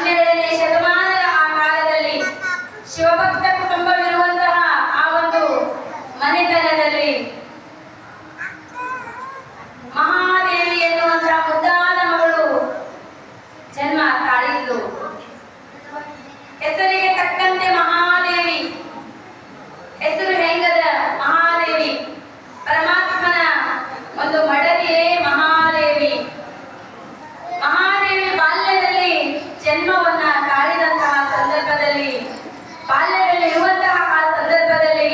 12ನೇ ಶತಮಾನದ ಆ ಕಾಲದಲ್ಲಿ ಶಿವಭಕ್ತ ಕುಟುಂಬವಿರುವಂತಹ ಆ ಒಂದು ಮನೆತನದಲ್ಲಿ ಮಹಾದೇವಿ ಎನ್ನುವಂತಹ ಮುದ್ದಾದ ಮಗಳು ಜನ್ಮ ತಾಳಿದ್ಲು. ಹೆಸರಿಗೆ ತಕ್ಕಂತೆ ಮಹಾದೇವಿ, ಹೆಸರು ಹೆಂಗದ ಮಹಾದೇವಿ, ಪರಮಾತ್ಮನ ಒಂದು ಮಡದಿಯೇ ಮಹಾದೇವಿ. ಮಹಾದೇವಿ ಬಾಲ್ಯದಲ್ಲಿ ಜನ್ಮವನ್ನ ತಾಳಿದಂತಹ ಸಂದರ್ಭದಲ್ಲಿ, ಬಾಲ್ಯದಲ್ಲಿ ಇರುವಂತಹ ಆ ಸಂದರ್ಭದಲ್ಲಿ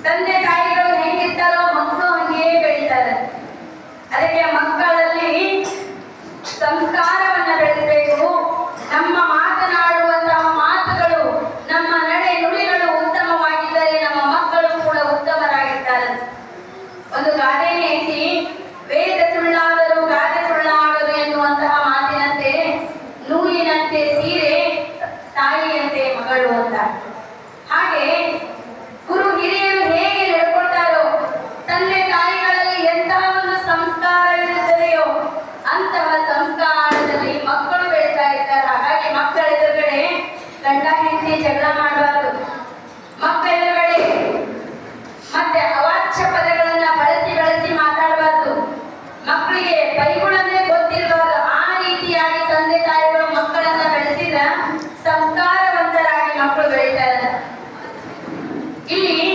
ತಂದೆ ತಾಯಿಗಳು ಹೆಂಗಿರ್ತಾರೋ ಮಕ್ಕಳು ಹಂಗೇ ಬೆಳೀತಾರೆ. ಅದಕ್ಕೆ ಮಕ್ಕಳಲ್ಲಿ ಸಂಸ್ಕಾರವನ್ನ ಬೆಳೆಸಬೇಕು. ನಮ್ಮ ಮಾತನಾಡುವಂತಹ ಮಾತುಗಳು, ನಮ್ಮ ನಡೆ ನುಡಿಗಳು ಉತ್ತಮವಾಗಿದ್ದರೆ ನಮ್ಮ ಮಕ್ಕಳು ಕೂಡ ಉತ್ತಮರಾಗಿರ್ತಾರೆ. ಒಂದು ಗಾದೆನೇ ಐತಿ, ವೇದ ಸುಳ್ಳಾದರೂ ಗಾದೆ ಸುಳ್ಳಾಗದು ಎನ್ನುವಂತಹ ಮಾತಿನಂತೆ ನೂಲಿನಂತೆ ಸೀರೆ, ತಾಯಿಯಂತೆ ಮಗಳು ಅಂತ. ಹಾಗೆ ಗುರು ಹಿರಿಯರು ಹೇಗೆ ನಡ್ಕೊಳ್ತಾರೋ, ತಂದೆ ತಾಯಿಗಳಲ್ಲಿ ಎಂತಹ ಒಂದು ಸಂಸ್ಕಾರವಿರುತ್ತದೆಯೋ ಅಂತಹ ಸಂಸ್ಕಾರದಲ್ಲಿ ಮಕ್ಕಳು ಬೆಳೀತಾ ಇರ್ತಾರೆ. ಹಾಗಾಗಿ ಮಕ್ಕಳ ಎದುರುಗಡೆ ಗಂಡ ಹೆಂಡತಿ ಜಗಳ ಮಾಡಬಾರದು. ಮಕ್ಕಳ ಎದುರುಗಡೆ ಮತ್ತೆ ಅವಾಚ್ಯ ಪದಗಳನ್ನ ಬಳಸಿ ಮಾತಾಡಬಾರ್ದು. ಮಕ್ಕಳಿಗೆ ಬೈಗುಳಂದ್ರೆ ಗೊತ್ತಿರಬಾರ್ದು. ಆ ರೀತಿಯಾಗಿ ತಂದೆ ತಾಯಿಗಳು ಮಕ್ಕಳನ್ನ ಬೆಳೆಸಿದ ಸಂಸ್ಕಾರವಂತರಾಗಿ ಮಕ್ಕಳು ಬೆಳೀತಾರೆ. ಇಲ್ಲಿ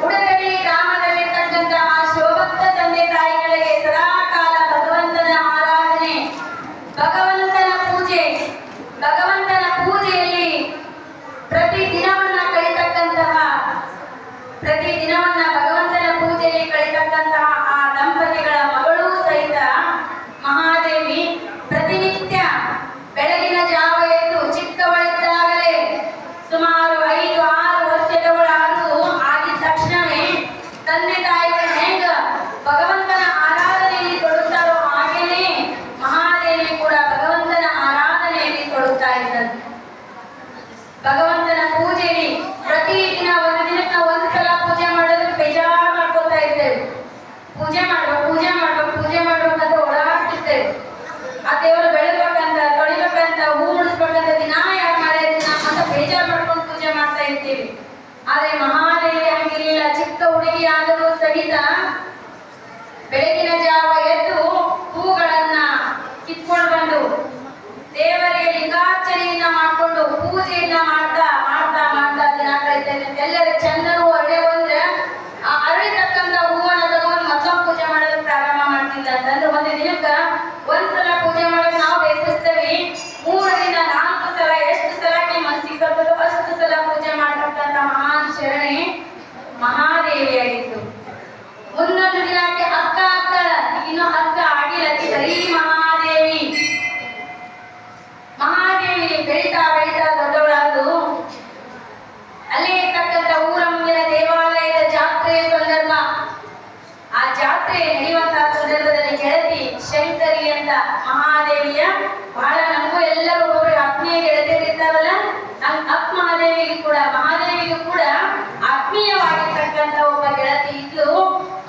ಉಡಗಡಿ ಗ್ರಾಮದಲ್ಲಿರ್ತಕ್ಕಂತಹ ಶಿವಭಕ್ತ ತಂದೆ ತಾಯಿಗಳಿಗೆ ಸದಾ ಕಾಲ ಭಗವಂತನ ಆರಾಧನೆ, ಭಗವಂತನ ಪೂಜೆ, ಭಗವಂತನ ಪೂಜೆಯಲ್ಲಿ ಪ್ರತಿ ದಿನವನ್ನ ಭಗವಂತನ ಪೂಜೆಯಲ್ಲಿ ಕಳೆತಕ್ಕಂತಹ ಆ ದಂಪತಿಗಳ ಮಗಳೂ ಸಹಿತ ಮಹಾದೇವಿ ಪ್ರತಿನಿತ್ಯ ಬೆಳಗಿನ ಜಾವ ಎದ್ದು ಚಿಕ್ಕವಳಿದ್ದಾಗಲೇ ಸುಮಾರು 5-6 ವರ್ಷದವಳಾದರೂ ಆಗಿದ ತಕ್ಷಣವೇ ತಂದೆ ತಾಯಿಗಳು ಹೆಂಗ ಭಗವಂತನ ಆರಾಧನೆಯಲ್ಲಿ ತೊಡಗುತ್ತಾರೋ ಹಾಗೇನೆ ಮಹಾದೇವಿ ಕೂಡ ಭಗವಂತನ ಆರಾಧನೆಯಲ್ಲಿ ತೊಡಗುತ್ತಾ ಇದ್ದರು. ಭಗವಂತನ ಪೂಜೆಯಲ್ಲಿ ಪ್ರತಿದಿನ ಒಂದು ದಿನಕ್ಕೆ ಒಂದ್ಸಲ ಪೂಜೆ ಮಾಡೋದಕ್ಕೆ ಬೇಜಾರು ಮಾಡ್ಕೊತಾ ಇದ್ದೇವೆ. ಪೂಜೆ ಮಾಡ್ಬೇಕಂತ ಓಡಾಡ್ತಿರ್ತೇವೆ. ಆ ದೇವರು ಬೆಳಗ್ಬೇಕಂತ, ತೊಳಿಬೇಕಂತ, ಹೂ ಮುಡಿಸ್ಬೇಕಂತ ದಿನ ಯಾಕೆ ಮಾಡಿದ್ದಿನ ಅಂತ ಬೇಜಾರು ಮಾಡ್ಕೊಂಡು ಪೂಜೆ ಮಾಡ್ತಾ ಇರ್ತೀವಿ. ಆದ್ರೆ ಮಹಾದೇವಿ ಹಂಗಿರ್ಲಿಲ್ಲ. ಚಿಕ್ಕ ಹುಡುಗಿ ಆದರೂ ಸಹಿತ ಬೆಳಗಿನ ಜಾವ ಎದ್ದು ಹೂಗಳನ್ನ ಕಿತ್ಕೊಂಡು ಬಂದು ದೇವರಿಗೆ ಲಿಂಗಾರ್ಚನೆಯನ್ನ ಮಾಡಿಕೊಂಡು ಪೂಜೆಯನ್ನ ಮಾಡ್ತಾ ದಿನ ಕಳಿತೇನೆ. ಎಲ್ಲರ ಚಂದನು ಒಳ್ಳೆ ಬಂದ್ರೆ ಆ ಅರಳಿತಕ್ಕಂಥ ಹೂವನ್ನ ತಗೊಂಡು ಮತ್ತೊಂದು ಪೂಜೆ ಮಾಡೋದಕ್ಕೆ ಪ್ರಾರಂಭ ಮಾಡ್ತಿಲ್ಲ ಅಂತಂದ್ರೆ ಒಂದು ದಿನಕ್ಕೆ ಒಂದ್ಸಲ ಪೂಜೆ ಮಾಡೋಕೆ ನಾವು ಬೇಸಿಸ್ತೇವೆ. 3 ದಿನ 4 ಸಲ, ಎಷ್ಟು ಸಲ ಮನಸ್ಸಿಗೆ ಬರ್ತದೋ ಅಷ್ಟು ಸಲ ಪೂಜೆ ಮಾಡತಕ್ಕಂಥ ಮಹಾನ್ ಶರಣೆ ಮಹಾದೇವಿಯಾಗಿತ್ತು. ಮುಂದೊಂದು ದಿನಕ್ಕೆ ಅಕ್ಕ ಇನ್ನು ಅಕ್ಕ ಆಗಿಲ್ಲ, ಬರೀ ಮಹಾದೇವಿ ಬೆಳೀತಾ ದೊಡ್ಡವಳಾದ್ದು. ಅಲ್ಲೇ ಇರ್ತಕ್ಕಂಥ ಊರ ಮುಂದಿನ ದೇವಾಲಯದ ಜಾತ್ರೆಯ ಸಂದರ್ಭ, ಆ ಜಾತ್ರೆ ನಡೆಯುವಂತಹ ಸಂದರ್ಭದಲ್ಲಿ ಗೆಳತಿ ಶಂಕರಿ ಅಂತ ಮಹಾದೇವಿಯ ಬಹಳ, ನಮಗೂ ಎಲ್ಲರೂ ಒಬ್ಬೊಬ್ಬರಿಗೆ ಆತ್ಮೀಯ ಗೆಳತಿಯರಿರ್ತಾರಲ್ಲ, ಅಕ್ಕ ಮಹಾದೇವಿಗೂ ಕೂಡ ಆತ್ಮೀಯವಾಗಿರ್ತಕ್ಕಂಥ ಒಬ್ಬ ಗೆಳತಿ ಇದ್ಲು.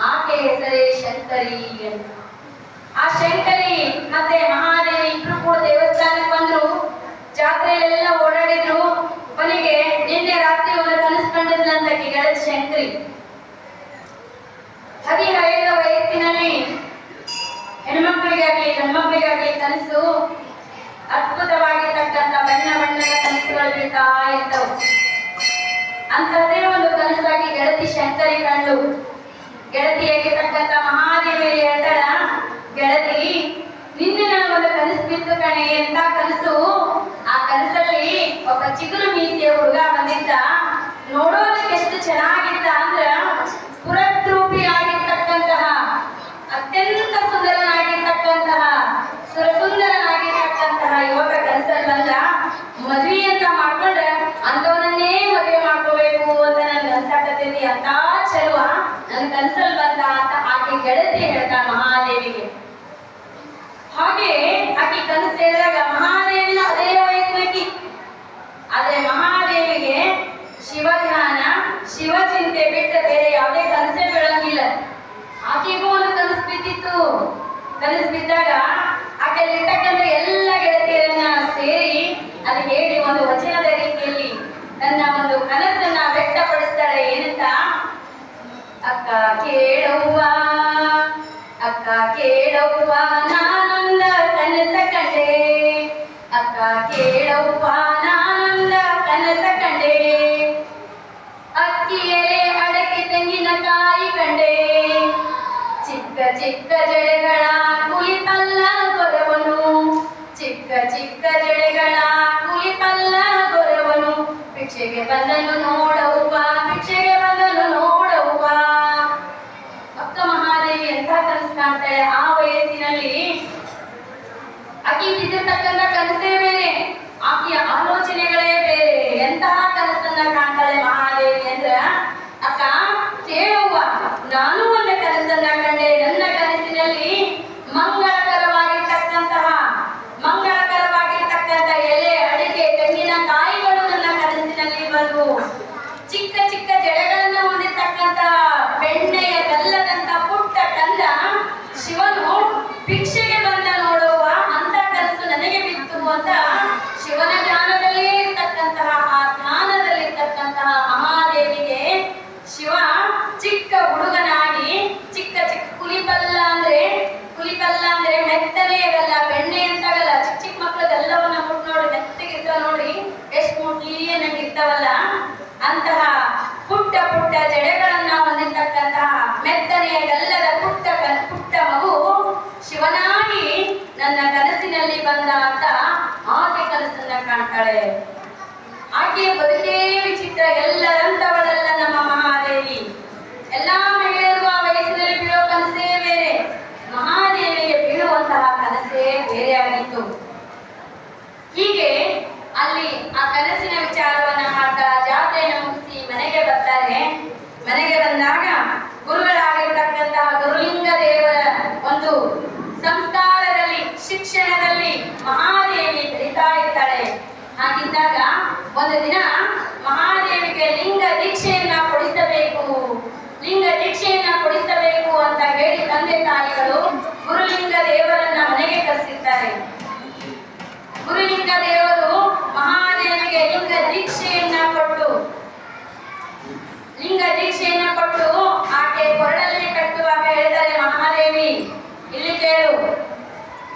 ಆಕೆ ಹೆಸರೇ ಶಂಕರಿ ಅಂತ. ಆ ಶಂಕರಿ ಮತ್ತೆ ಮಹಾದೇವಿ ಇಬ್ರು ಕೂಡ ದೇವಸ್ಥಾನಕ್ಕೆ ಬಂದ್ರು. ಜಾತ್ರೆಯಲ್ಲೆಲ್ಲ ಓಡಾಡಿದ್ರು. ಕೊನೆಗೆ ನಿನ್ನೆ ರಾತ್ರಿ ಒಂದು ಕನಸು ಕಂಡದ್ಲಂತ ಗೆಳತಿ ಶಂಕರಿ. 15 ವಯಸ್ಸಿನಲ್ಲಿ ಹೆಣ್ಮಕ್ಳಿಗಾಗ್ಲಿ ಗಂಡ್ಮಕ್ಳಿಗಾಗ್ಲಿ ಕನಸು ಅದ್ಭುತವಾಗಿರ್ತಕ್ಕಂಥ ಬಣ್ಣದ ಕನಸುಗಳು ಬೀಳ್ತಾ ಇರ್ತವು. ಅಂತದೇ ಒಂದು ಕನಸಾಗಿ ಗೆಳತಿ ಶಂಕರಿ ಕಂಡು ಗೆಳತಿಯಾಗಿರ್ತಕ್ಕಂಥ ಮಹಾದೇವಿ ಹೇಳ್ತಾಳ, ಗೆಳತಿ ನಿನ್ನೆ ನನಗೊಂದು ಕನಸು ಬಿತ್ತು ಕಣೆ. ಎಂತ ಕನಸು? ಆ ಕನಸಲ್ಲಿ ಒಬ್ಬ ಚಿಗುರು ಮೀಸೆಯ ಹುಡುಗ ಬಂದಿದ್ದ. ನೋಡೋದಕ್ಕೆ ಎಷ್ಟು ಚೆನ್ನಾಗಿದ್ದ ಅಂದ್ರ ಪುರದ್ರೂಪಿಯಾಗಿರ್ತಕ್ಕಂತಹ, ಅತ್ಯಂತ ಸುಂದರನಾಗಿರ್ತಕ್ಕಂತಹ, ಸುರಸುಂದರನಾಗಿರ್ತಕ್ಕಂತಹ ಯುವಕ ಕನಸಲ್ಲಿ ಬಂದ. ಮದ್ವಿ ಅಂತ ಮಾಡ್ಕೊಂಡ್ರೆ ಅಂತವನನ್ನೇ ಮದುವೆ ಮಾಡ್ಕೋಬೇಕು ಅಂತ ನನ್ಗೆ ಅನ್ಸಾಕತ್ತೈತಿ. ಅಂತ ಚಲುವ ನನ್ ಕನಸಲ್ಲಿ ಬಂದ ಅಂತ ಆಕೆ ಗೆಳತಿ ಹೇಳ್ತಾ ಮಹಾದೇವಿಗೆ. ಹಾಗೆ ಆಕೆ ಕನಸು ಹೇಳಿದಾಗ ಮಹಾದೇವಿನ ಅದೇ ವಯಸ್ಸಿನಕ್ಕಿ. ಆದ್ರೆ ಮಹಾದೇವಿಗೆ ಶಿವಧ್ಯಾನ, ಶಿವಚಿಂತೆ ಬಿಟ್ಟು ಬೇರೆ ಯಾವುದೇ ಕನಸೇ ಬೀಳಂಗಿಲ್ಲ. ಆಕೆಗೂ ಒಂದು ಕನಸು ಬಿದ್ದಿತ್ತು. ಕನಸು ಬಿದ್ದಾಗ ಆಕೆಯಲ್ಲಿರ್ತಕ್ಕಂಥ ಎಲ್ಲ ಗೆಳತಿಯರನ್ನ ಸೇರಿ ಅಲ್ಲಿ ಹೇಳಿ ಒಂದು ವಚನದ ರೀತಿಯಲ್ಲಿ ನನ್ನ ಒಂದು ಕನಸನ್ನ ವ್ಯಕ್ತಪಡಿಸ್ತಾಳೆ. ಏನಂತ? ಅಕ್ಕ ಕೇಳವ್ವ, ಅಕ್ಕ ಕೇಳವ್ವ, ನಾನೊಂದ ಕನಸ ಕಂಡೆ. ಅಕ್ಕ ಕೇಳವ್ವ, ನಾನೊಂದ ಕನಸ ಕಂಡೆ. ಅಕ್ಕಿ ಎಲೆ ಅಡಕೆ ತೆಂಗಿನಕಾಯಿ ಕಂಡೆ. ಚಿಕ್ಕ ಚಿಕ್ಕ ಜಡೆಗಳ ಕುಲಿಪಲ್ಲ ಗೊರವನು. ಚಿಕ್ಕ ಚಿಕ್ಕ ಜಡೆಗಳ ಕುಲಿಪಲ್ಲ ಗೊರವನು. ಭಿಕ್ಷೆಗೆ ಬಂದನು ನೋಡವ್ವ, ಭಿಕ್ಷೆಗೆ ಬಂದನು ನೋಡವ್ವ. ಅಕ್ಕ ಮಹಾದೇವಿ ಎಂಥ ಕನಸು ಕಾಣ್ತಾಳೆ ಆ ವಯಸ್ಸಿನಲ್ಲಿ. ಆಕೆ ಬಿದ್ದಿರ್ತಕ್ಕಂಥ ಕನಸೇ ಬೇರೆ, ಆಕೆಯ ಆಲೋಚನೆಗಳೇ ಬೇರೆ. ಎಂತಹ ಕನಸನ್ನ ಕಾಣ್ತಾಳೆ ಮಹಾದೇವಿ ಅಂದ್ರ, ಅಕ್ಕ ಕೇಳುವ, ನಾನು ಒಂದು ಕನಸನ್ನ ಕಂಡೆ. ನನ್ನ ಕನಸಿನಲ್ಲಿ ಮಂಗಳಕರವಾಗಿರ್ತಕ್ಕಂಥ ಎಲೆ ಅಡಿಕೆ ತೆಂಗಿನಕಾಯಿಗಳು ನನ್ನ ಕನಸಿನಲ್ಲಿ ಬಂದು, ಚಿಕ್ಕ ಚಿಕ್ಕ ಜಡೆಗಳನ್ನ ಹೊಂದಿರ್ತಕ್ಕಂಥ ಬೆಣ್ಣೆಯ ಬೆಲ್ಲದಂತ ಪುಟ್ಟ ಕಂದ ಶಿವನು ಭಿಕ್ಷೆಗೆ ಬಂದ ನೋಡುವ ಅಂತ ಕನಸು ನನಗೆ ಬಿತ್ತು ಅಂತ ಶಿವನ ಜ್ಞಾನದಲ್ಲೇ ಇರ್ತಕ್ಕಂತಹ ಆ ಜ್ಞಾನದಲ್ಲಿರ್ತಕ್ಕಂತಹ ಮಹಾದೇವಿಗೆ ಶಿವ ಚಿಕ್ಕ ಹುಡುಗನಾಗಿ ಚಿಕ್ಕ ಚಿಕ್ಕ ಕುಲಿಪಲ್ಲ ಅಂದ್ರೆ ಮೆತ್ತನೆಯಗಲ್ಲ, ಬೆಣ್ಣೆ ಅಂತಾಗಲ್ಲ. ಚಿಕ್ಕ ಚಿಕ್ಕ ಮಕ್ಕಳದೆಲ್ಲವನ್ನ ಮುಟ್ ನೋಡಿ ಮೆತ್ತಗಿರ್ತಾವ ನೋಡ್ರಿ, ಎಷ್ಟು ಮುಟ್ಲಿ ನಂಗಿರ್ತಾವಲ್ಲ ಅಂತಹ ಪುಟ್ಟ ಪುಟ್ಟ ಜಡೆಗಳನ್ನ ಹೊಂದಿರ್ತಕ್ಕಂತಹ ಮೆತ್ತನೆಯ ಗಲ್ಲದ ಪುಟ್ಟ ಮಗು ಶಿವನಾಗಿ ನನ್ನ ಕನಸಿನಲ್ಲಿ ಬಂದ ಅಂತ ಆಕೆ ಕನಸನ್ನ ಕಾಣ್ತಾಳೆ. ಆಕೆಯ ಬದುಕೇ ವಿಚಿತ್ರ. ಎಲ್ಲರಂತವಳಲ್ಲ ನಮ್ಮ ಮಹಾದೇವಿ. ಎಲ್ಲಾ ಮಹಿಳೆಯರಿಗೂ ಆ ವಯಸ್ಸಿನಲ್ಲಿ ಬೀಳೋ ಕನಸೇ ಬೇರೆ, ಮಹಾದೇವಿಗೆ ಬೀಳುವಂತಹ ಕನಸೇ ಬೇರೆ ಆಗಿತ್ತು. ಹೀಗೆ ಅಲ್ಲಿ ಆ ಕನಸಿನ ವಿಚಾರವನ್ನ ಮಾಡ್ತಾ ಜಾತ್ರೆಯನ್ನು ಮುಗಿಸಿ ಮನೆಗೆ ಬರ್ತಾರೆ. ಮನೆಗೆ ಬಂದಾಗ ಗುರುಗಳಾಗಿರ್ತಕ್ಕಂತಹ ಗುರುಲಿಂಗ ದೇವರ ಒಂದು ಸಂಸ್ಕಾರದಲ್ಲಿ, ಶಿಕ್ಷಣದಲ್ಲಿ ಮಹಾದೇವಿ ಬೆಳೀತಾ ಇರ್ತಾಳೆ. ಹಾಗಿದ್ದಾಗ ಒಂದು ದಿನ ಮಹಾದೇವಿಗೆ ಲಿಂಗ ದೀಕ್ಷೆಯನ್ನ ಕೊಡಿಸಬೇಕು ಅಂತ ಹೇಳಿ ತಂದೆ ತಾಯಿಗಳು ಗುರುಲಿಂಗ ದೇವರನ್ನ ಮನೆಗೆ ಕರೆಸಿರ್ತಾರೆ. ಗುರುಲಿಂಗ ದೇವರು ಮಹಾದೇವಿಗೆ ಲಿಂಗ ದೀಕ್ಷೆಯನ್ನ ಕೊಟ್ಟು ಆಕೆ ಕೊರಳಲ್ಲಿ ಕಟ್ಟುವಾಗ ಹೇಳ್ತಾರೆ, ಮಹಾದೇವಿ ಇಲ್ಲಿ ಕೇಳು,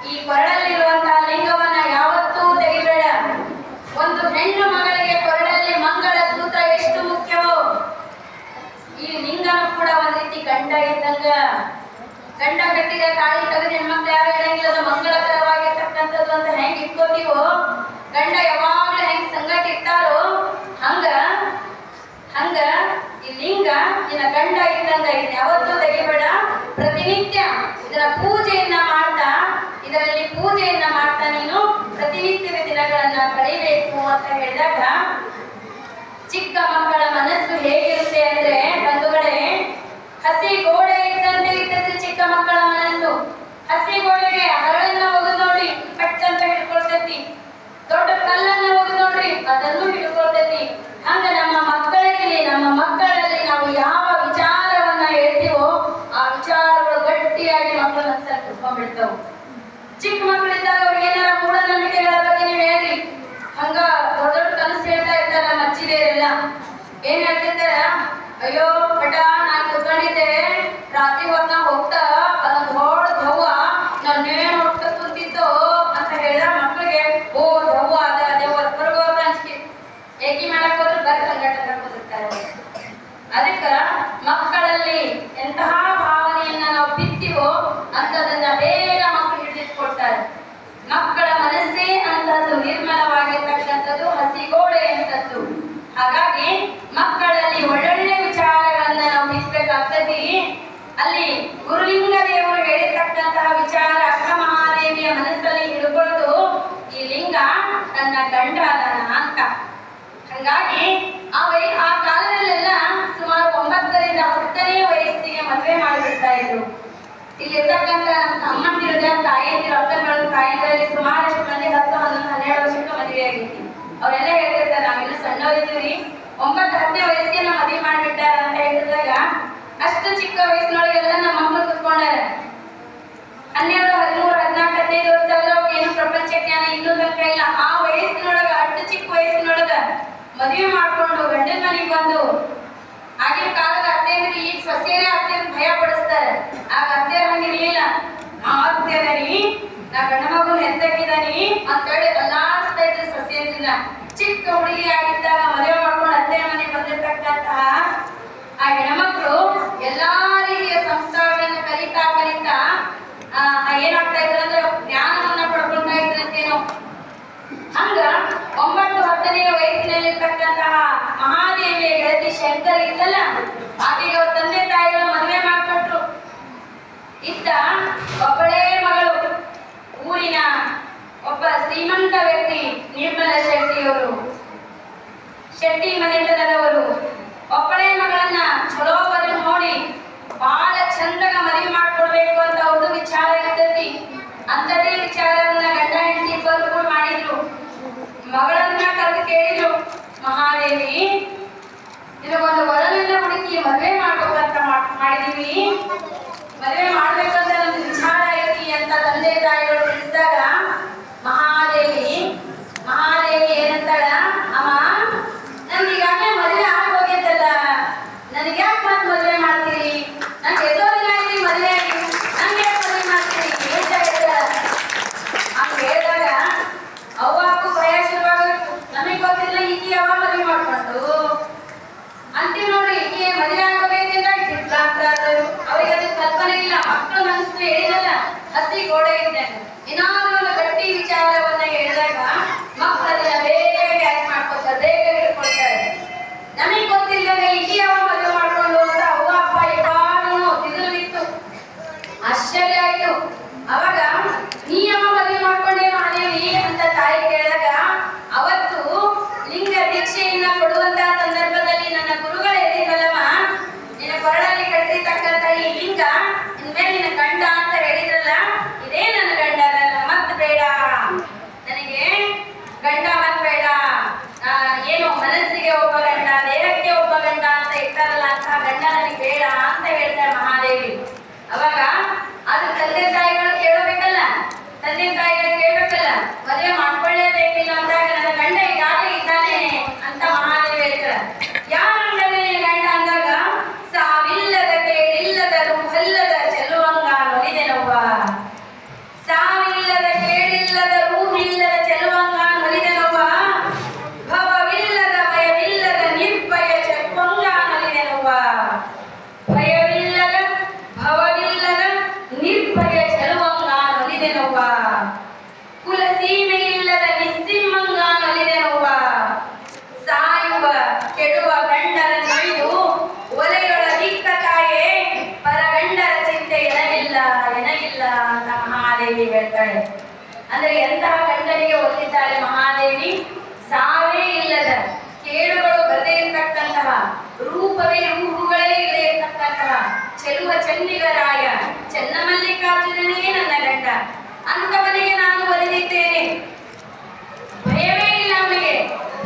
ಈ ಕೊರಳಲ್ಲಿರುವಂತಹ ಲಿಂಗವನ್ನ ಯಾವತ್ತೂ ತೆಗಿಬೇಡ. ಒಂದು ಹೆಣ್ಣು ಮಗಳಿಗೆ ಕೊರಳಲ್ಲಿ ಮಂಗಳ ಸೂತ್ರ ಎಷ್ಟು ಮುಖ್ಯವೋ, ಈ ಲಿಂಗನು ಕೂಡ ಒಂದ್ ರೀತಿ ಗಂಡ ಇದ್ದಂಗ. ಗಂಡ ಕಟ್ಟಿದ ತಾಳಿ ತೆಗೆದು ಹೆಣ್ಮಕ್ಳು ಯಾರು ಇಡಂಗಿಲ್ಲ, ಅದು ಮಂಗಳಕರವಾಗಿರ್ತಕ್ಕಂಥದ್ದು ಅಂತ ಹೆಂಗ್ ಇಟ್ಕೋತೀವೋ, ಗಂಡ ಯಾವಾಗ್ಲೂ ಹೆಂಗ್ ಸಂಗಟ ಇರ್ತಾರೋ ಹಂಗ ಈ ಲಿಂಗ ನಿನ್ನ ಗಂಡ ಇದ್ದಂಗ. ಇದನ್ನ ಯಾವತ್ತೂ ತೆಗಿಬೇಡ. ಪ್ರತಿನಿತ್ಯ ಇದರ ಪೂಜೆಯನ್ನ ಮಾಡ್ತಾ ನೀನು ಪ್ರತಿನಿತ್ಯದ ದಿನಗಳನ್ನ ಕಳೆಯಬೇಕು ಅಂತ ಹೇಳಿದಾಗ, ಚಿಕ್ಕ ಮಕ್ಕಳ ಮನಸ್ಸು ಹೇಗಿರುತ್ತೆ ಅಂದ್ರೆ ಬಂಧುಗಳೇ, ಹಸಿ ಗೋಡೆ ಇದ್ದಂತೆ ಇರ್ತದೆ ಚಿಕ್ಕ ಮಕ್ಕಳ ಮನಸ್ಸು. ಹಸಿ ಗೋಡೆಗೆ ಹರಳನ್ನ ಒಗೆದು ನೋಡಿ ಪಟ್ಟಂತ ಹಿಡ್ಕೊಳ್ತೈತಿ, ದೊಡ್ಡ ಕಲ್ಲನ್ನ ಒಗೆದು ನೋಡ್ರಿ ಅದನ್ನು ಹಿಡ್ಕೊಳ್ತೈತಿ. ಹಂಗ ನಮ್ಮ ಮಕ್ಕಳಲ್ಲಿ ನಾವು ಯಾವ ವಿಚಾರವನ್ನ ಹೇಳ್ತೀವೋ ಆ ವಿಚಾರಗಳು ಗಟ್ಟಿಯಾಗಿ ಮಕ್ಕಳ ಮನಸ್ಸಲ್ಲಿ ಕುತ್ಕೊಂಡ್ಬಿಡ್ತಾವ. ಚಿಕ್ಕ ಮಕ್ಕಳಿದ್ದಾಗ ಅವ್ರಿಗೆ ಏನಾರ ಮೂಢನಂಬಿಕೆಗಳ ಬಗ್ಗೆ ನೀವು ಹೇಳ್ರಿ, ಹಂಗ ದೊಡ್ಡ ಕನಸು ಹೇಳ್ತಾ ಇರ್ತಾರ ಮಚ್ಚಿದೇರೆಲ್ಲ. ಏನ್ ಹೇಳ್ತಿರ್ತಾರ, ಅಯ್ಯೋ ಬಟ ನಾನು ಕುತ್ಕೊಂಡಿದ್ದೆ ರಾತ್ರಿ ಹೊತ್ತ ಹೋಗ್ತಾ ಅದೊಂದು ದೊಡ್ಡ ದವ್ವ ನಾನೇನು ಹೊತ್ತ ಕುಂತಿದ್ದೋ ಅಂತ ಹೇಳಿದ ಮಕ್ಕಳಿಗೆ, ಓ ದವ್ವ ಅದ ದೇವ ಹೊರಗೋ ಅಂಜಿಕೆ ಏಕಿ ಮಾಡಕ್ ಹೋದ್ರು ಗರ್ ಸಂಗಟ ತಕ್ಕೋದಿರ್ತಾರೆ. ಅದಕ್ಕ ಮಕ್ಕಳಲ್ಲಿ ಎಂತಹ ಭಾವನೆಯನ್ನ ನಾವು ಬಿತ್ತೀವೋ ಅಂತದನ್ನ ಬೇಗ ಮಕ್ಕಳು ಹಿಡಿದಿಟ್ಕೊಳ್ತಾರೆ. ಮಕ್ಕಳ ಮನಸ್ಸೇ ಅಂತದ್ದು ನಿರ್ಮಲವಾಗಿರ್ತಕ್ಕಂಥದ್ದು, ಹಸಿಗೋಡೆ ಅಂತದ್ದು. ಹಾಗಾಗಿ ಮಕ್ಕಳಲ್ಲಿ ಒಳ್ಳೊಳ್ಳೆ ವಿಚಾರಗಳನ್ನ ನಾವು ಬಿತ್ತಬೇಕಾಗ್ತದೆ. ಅಲ್ಲಿ ಗುರುಲಿಂಗ ದೇವರು ಹೇಳಿರ್ತಕ್ಕಂತಹ ವಿಚಾರ ಅಕ್ಕ ಮಹಾದೇವಿಯ ಮನಸ್ಸಲ್ಲಿ ಹಿಡ್ಕೊಳ್ಳೋದು, ಈ ಲಿಂಗ ನನ್ನ ಗಂಡ ಅದನ ಅಂತ. ಹಂಗಾಗಿ ಆ ಕಾಲದಲ್ಲೆಲ್ಲ ಸುಮಾರು 9ರಿಂದ 10ನೇ ವಯಸ್ಸಿಗೆ ಮದುವೆ ಮಾಡಿಬಿಡ್ತಾ ಇದ್ರು. ಇಲ್ಲಿರ್ತಕ್ಕಂಥ ಅಮ್ಮಂದಿರದ ತಾಯಿಯಂದಿರು ಅಕ್ಕಗಳು ತಾಯಿಯಂದ್ರಲ್ಲಿ ಸುಮಾರಷ್ಟು ಮಂದಿ 10, 11, 12 ವರ್ಷಕ್ಕೆ ಮದುವೆ ಆಗೈತಿ. ಅವರೆಲ್ಲ ಹೇಳ್ತಿರ್ತಾರೆ, ನಾವೆಲ್ಲ ಸಣ್ಣವರಿದ್ದೀವಿ, 9, 10ನೇ ವಯಸ್ಸಿಗೆ ನಾವು ಮದುವೆ ಮಾಡಿಬಿಟ್ಟಾರ ಅಂತ ಹೇಳಿದಾಗ, ಅಷ್ಟು ಚಿಕ್ಕ ವಯಸ್ಸಿನೊಳಗೆಲ್ಲ ನಮ್ಮ ಮಕ್ಕಳು ಕುತ್ಕೊಂಡಾರ. 12, 13, 14, 15 ವರ್ಷ ಆದ್ರೆ ಏನು ಪ್ರಪಂಚ ಜ್ಞಾನ ಇನ್ನೂ ತನಕ ಇಲ್ಲ. ಆ ವಯಸ್ಸಿನೊಳಗೆ ಮದುವೆ ಮಾಡ್ಕೊಂಡು ಗಂಡನ ಮನೆಗೆ ಬಂದು ಆಗಿನ ಕಾಲದ ಅತ್ತೆಯಂದ್ರೆ ಈಗ ಸೊಸೆಯರೇ ಅತ್ತೆಯನ್ನ ಭಯ ಪಡಿಸ್ತಾರೆ. ಆಗ ಅತ್ತೆಯರ ಹಂಗಿರ್ಲಿಲ್ಲ. ಆ ಅತ್ತೆಯರಿ ನಾ ಗಂಡ ಮಗನ ಹೆತ್ತಕ್ಕಿದಾನಿ ಅಂತೇಳಿ ಅಲ್ಲಾಡಿಸ್ತಾ ಇದ್ರು ಸೊಸೆಯಂದ್ರನ್ನ. ಚಿಕ್ಕ ಹುಡುಗಿ ಆಗಿದ್ದಾಗ ಮದುವೆ ಮಾಡ್ಕೊಂಡು ಅತ್ತೆಯ ಮನೆಗೆ ಬಂದಿರ್ತಕ್ಕಂತಹ ಆ ಹೆಣ್ಮಕ್ಳು ಎಲ್ಲಾ ರೀತಿಯ ಸಂಸ್ಕಾರಗಳನ್ನು ಕಲಿತಾ ಏನಾಗ್ತಾ ಇದ್ರು ಅಂದ್ರೆ ಜ್ಞಾನವನ್ನ ಪಡ್ಕೊಳ್ತಾ ಇದ್ರಂತೇನೋ. ಹಂಗ 9-10ನೇ ವಯಸ್ಸಿನಲ್ಲಿರ್ತಕ್ಕಂತಹ ಮಹಾದೇವಿಯ ಗೆಳತಿ ಶಂಕರ್ ಇದ್ದಲ್ಲ, ಆಕೆಗೆ ಅವ್ರ ತಂದೆ ತಾಯಿಗಳು ಮದುವೆ ಮಾಡಿಕೊಟ್ರು. ಇದ್ದ ಒಬ್ಬಳೇ ಮಗಳು, ಊರಿನ ಒಬ್ಬ ಶ್ರೀಮಂತ ವ್ಯಕ್ತಿ ನಿರ್ಮಲ ಶೆಟ್ಟಿಯವರು, ಶೆಟ್ಟಿ ಮನೆತನದವರು. ಒಬ್ಬಳೇ ಮಗಳನ್ನ ಚಲೋವರೆಗೂ ನೋಡಿ ಬಹಳ ಚಂದಾಗ ಮದುವೆ ಮಾಡ್ಕೊಡ್ಬೇಕು ಅಂತ ಅವ್ರದ್ದು ವಿಚಾರ ಇರ್ತೈತಿ. ಅಂಥದೇ ವಿಚಾರವನ್ನ ಗಂಡ ಹೆಂಡತಿ ಇಬ್ಬರು ಕೂಡ ಮಾಡಿದ್ರು. ಮಗಳನ್ನ ಕರೆದು ಕೇಳಿದ್ರು, ಮಹಾದೇವಿ ನಿನಗೊಂದು ವರನನ್ನ ಹುಡುಕಿ ಮದುವೆ ಮಾಡ್ಬೇಕಂತ ಮಾಡಿದೀವಿ, ಮದುವೆ ಮಾಡ್ಬೇಕಂತ ನಮ್ದು ವಿಚಾರ ಐತಿ ಅಂತ ತಂದೆ ತಾಯಿಗಳು ತಿಳಿಸಿದಾಗ ಮಹಾದೇವಿ ಏನಂತಾಳ, ಅಮ್ಮ ನಮ್ಗೆ ಈಗಾಗಲೇ ಮದುವೆ ಆಗೋಗಿದ್ದಲ್ಲ, ನನಗೆ ಯಾಕೆ ಮತ್ತೆ ಮದುವೆ ಮಾಡ್ತೀರಿ? ನಂಗೆ ಎಷ್ಟೋ ದಿನ ಆಯ್ತು ಮದುವೆ ಆಗಿ, ನಂಗೆ ಯಾಕೆ ಮದುವೆ ಮಾಡ್ತೀರಿ ಅಂತ ಹೇಳ್ತಾಳ. ಹಂಗ ಹೇಳಿದಾಗ ಅವ್ವಾಗೂ ಭಯ ಶುರುವಾಗಬೇಕು. ನಮಗೆ ಗೊತ್ತಿಲ್ಲ ಈಕಿ ಯಾವಾಗ ಮದುವೆ ಮಾಡ್ಕೊಂಡು ಅಂತೀವಿ ನೋಡ್ರಿ. ಈಕೆ ಮದುವೆ ಆಗೋಬೇಕಿಂದ ಅವ್ರಿಗೆ ಅದು ಕಲ್ಪನೆ ಇಲ್ಲ. ಮಕ್ಕಳು ಮನಸ್ಸು ಹೇಳಿದಲ್ಲ ಹಸಿ ಗೋಡೆ ಇದ್ದೆ. ಏನಾದ್ರು ಒಂದು ಗಟ್ಟಿ ವಿಚಾರವನ್ನ ಹೇಳಿದಾಗ ಮಕ್ಕಳು ಅದನ್ನ ಬೇಗ ಕ್ಯಾಚ್ ಮಾಡ್ಕೊತಾರೆ, ಬೇಗ ಹಿಡ್ಕೊಳ್ತಾರೆ. ನಮಗೆ ಗೊತ್ತಿಲ್ಲದೆ ಈಕಿ ಯಾವಾಗ ಮದುವೆ ಮಾಡ್ಕೊಂಡು ಅಂತ ಅವ್ವ ಅಪ್ಪ ಇಬ್ಬಾನು ತಿರುಳು ಬಿತ್ತು. ಆಶ್ಚರ್ಯ ಆಯ್ತು. ಅವಾಗ ನೀ ಯಾವಾಗ ಮದುವೆ ಮಾಡ್ಕೊಂಡೆ ಮಹಾದೇವಿ ಅಂತ ತಾಯಿ ಕೇಳಿದಾಗ ಅವತ್ತು ಲಿಂಗ ದೀಕ್ಷೆಯನ್ನ ಕೊಡುವಂತಹ ಸಂದರ್ಭದಲ್ಲಿ ನನ್ನ ಗುರುಗಳು ಹೇಳಿದ್ರಲ್ಲಮ್ಮ, ನಿನ್ನ ಕೊರಳಲ್ಲಿ ಕಟ್ಟಿರ್ತಕ್ಕಂಥ ಈ ಲಿಂಗ ಇನ್ಮೇಲೆ ನಿನ್ನ ಗಂಡ ಅಂತ ಹೇಳಿದ್ರಲ್ಲ, ಇದೇ ನನ್ನ ಗಂಡ, ಮತ್ ಬೇಡ, ನನಗೆ ಗಂಡ ಮತ್ ಬೇಡ, ಏನು ಮನಸ್ಸಿಗೆ ಒಬ್ಬ ಗಂಡ, ದೇಹಕ್ಕೆ ಒಬ್ಬ ಗಂಡ ಅಂತ ಇರ್ತಾರಲ್ಲ ಅಂತ ಗಂಡ ನನಗೆ ಬೇಡ ಅಂತ ಹೇಳ್ತಾರೆ ಮಹಾದೇವಿ. ಅವಾಗ ಅದು ತಂದೆ ತಾಯಿಗಳು ಕೇಳಬೇಕಲ್ಲ, ಮದುವೆ ಮಾಡ್ಕೊಳ್ಳೇಬೇಕಿಲ್ಲ ಅಂದಾಗ ನನ್ನ ಗಂಡ ಈಗಾಗಲೇ ಇದ್ದಾನೆ ಅಂತ ಮಹಾದೇವಿ ಹೇಳ್ತಾರೆ. ಯಾರ ಗಂಡನೇ ಗಂಡ ಅಂದಾಗ ಸಾವಿಲ್ಲದ ಕೇಳಿಲ್ಲದ ರೂಹಲ್ಲದ ಚೆಲುವಂಗ ನೊಲಿದೆನವ್ವ, ಸಾವಿಲ್ಲದ ಕೇಳಿಲ್ಲದ ರೂಹಿಲ್ಲದ ಚೆಲುವಂಗ ನೊಲಿದೆನವ್ವ, ಭವವಿಲ್ಲದ ಭಯವಿಲ್ಲದ ನಿರ್ಭಯ ಚೆಲುವಂಗ ನೊಲಿದೆನವ್ವ, ಭಯವಿಲ್ಲದ ಭವವಿಲ್ಲದ ನಿರ್ಭಯ ಚೆಲುವಂಗ ನೊಲಿದೆನವ್ವ, ಕುಲ ಸೀಮೆ ಇಲ್ಲದ ನಿಸ್ಸಿಮ್ಮಂಗ ನೊಲಿದೆನವ್ವ, ಸಾಯುವ ಕೆಡುವ ಗಂಡನ ನೊಯ್ದು ಒಲೆಯೊಳಗಿಕ್ಕ ತಾಯೇ ಪರಗಂಡರ ಚಿಂತೆ ಎನಗಿಲ್ಲ ಅಂತ ಮಹಾದೇವಿ ಹೇಳ್ತಾಳೆ. ಅಂದ್ರೆ ಎಂತಹ ಗಂಡನಿಗೆ ಒಲಿತಾಳೆ ಮಹಾದೇವಿ. ಸಾವೇ ಇಲ್ಲದ, ಕೇಳುಗಳು ಬರದೇ ಇರತಕ್ಕಂತಹ, ರೂಪವೇ ರೂಹುಗಳೇ ಇರದೇ ಇರತಕ್ಕಂತಹ ಚೆಲುವ ಚನ್ನಿಗರಾಯ ಚನ್ನಮಲ್ಲಿಕಾರ್ಜುನನೇ ನನ್ನ ಗಂಡ, ಅಂತವನಿಗೆ ನಾನು ಒಲಿದಿದ್ದೇನೆ. ಭಯವೇ ಇಲ್ಲ ಅವನಿಗೆ,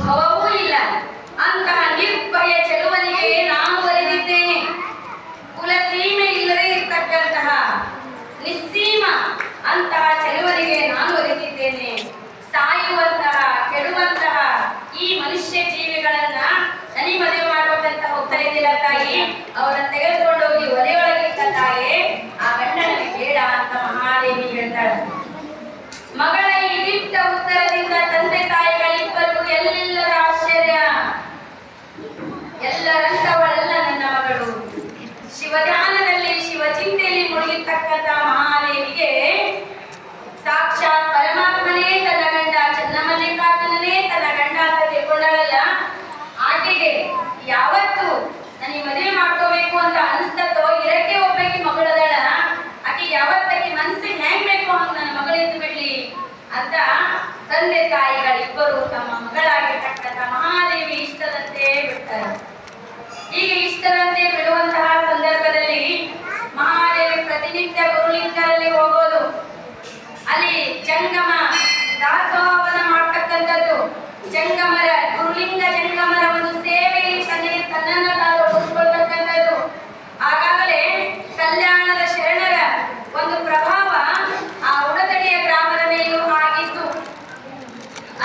ಭವವೂ ಇಲ್ಲ. ಅಂತಹ ನಿರ್ಭಯ ಚೆಲುವನಿಗೆ ನಾನು ಒಲಿದಿದ್ದೇನೆ. ಕುಲ ಸೀಮೆ ಇಲ್ಲದೆ ಇರ್ತಕ್ಕಂತಹ ನಿಸ್ಸೀಮ ಅಂತಹ ಚೆಲುವನಿಗೆ ನಾನು ಒಲಿದಿದ್ದೇನೆ. ಸಾಯುವಂತಹ ಕೆಡುವಂತಹ ಈ ಮನುಷ್ಯ ಜೀವಿಗಳನ್ನ ನನಗೆ ಮದುವೆ ಮಾಡ್ಬೇಕಂತ ಹೋಗ್ತಾ ಇದ್ದಿಲ್ಲ ತಾಯಿ, ಅವರನ್ನ ತೆಗೆದುಕೊಂಡೋಗಿ ಒಲೆಯೊಳಗಿಟ್ಟ ತಾಯೇ ಆ ಗಂಡನಿಗೆ ಬೇಡ ಅಂತ ಮಹಾದೇವಿ ಹೇಳ್ತಾಳೆ. ಮಗಳ ಈ ದಿಟ್ಟ ಉತ್ತರದಿಂದ ತಂದೆ ತಾಯಿಗಳಿಬ್ಬರಿಗೂ ಎಲ್ಲರ ಆಶ್ಚರ್ಯ. ಎಲ್ಲರಂತವಳಲ್ಲ ನನ್ನ ಮಗಳು. ಶಿವಧ್ಯಾನದಲ್ಲಿ ಶಿವಚಿಂತೆಯಲ್ಲಿ ಮುಳುಗಿರ್ತಕ್ಕಂಥ ಮಹಾದೇವಿಗೆ ಸಾಕ್ಷಾತ್ ಪರಮಾತ್ಮನೇ ತನ್ನ ಗಂಡ, ಚನ್ನಮಲ್ಲಿಕಾರ್ಜುನನೇ ತನ್ನ ಗಂಡ ಅಂತ ತಿಳ್ಕೊಂಡಳಲ್ಲ, ಆಕೆಗೆ ಯಾವತ್ತು ನನಗೆ ಮದುವೆ ಮಾಡ್ಕೋಬೇಕು ಅಂತ ಅನಿಸ್ತತೋ, ಇರಕ್ಕೆ ಒಬ್ಬಾಕಿ ಮಗಳದಳ, ಆಕೆ ಯಾವತ್ತಾಕಿ ಮನಸ್ಸಿಗೆ ಹೆಂಗ್ ಬೇಕು ಹಂಗ ನನ್ನ ಮಗಳಿದ್ದು ಬಿಡ್ಲಿ ಅಂತ ತಂದೆ ತಾಯಿಗಳಿಬ್ಬರು ತಮ್ಮ ಮಗಳಾಗಿರ್ತಕ್ಕಂಥ ಮಹಾದೇವಿ ಇಷ್ಟದಂತೆ ಬಿಡ್ತಾರೆ. ಹೀಗೆ ಇಷ್ಟದಂತೆ ಬಿಡುವಂತಹ ಸಂದರ್ಭದಲ್ಲಿ ಮಹಾದೇವಿ ಪ್ರತಿನಿತ್ಯ ಗುರುಲಿಂಗರಲ್ಲಿ ಹೋಗೋದು, ಅಲ್ಲಿ ಜಂಗಮ ದಾಸೋಹವನ್ನ ಮಾಡ್ತಕ್ಕಂಥದ್ದು. ಜಂಗಮರ ಗುರುಲಿಂಗ ಜಂಗಮರ ಒಂದು ಸೇವೆಯಲ್ಲಿ ತನ್ನನ್ನು ತಾನು ಒಪ್ಪಿಸ್ಕೊಳ್ತಕ್ಕಂಥದ್ದು. ಆಗಾಗಲೇ ಕಲ್ಯಾಣದ ಶರಣರ ಒಂದು ಪ್ರಭಾವ ಆ ಉಡತಡಿಯ ಗ್ರಾಮದ ಮೇಲೂ ಆಗಿತ್ತು.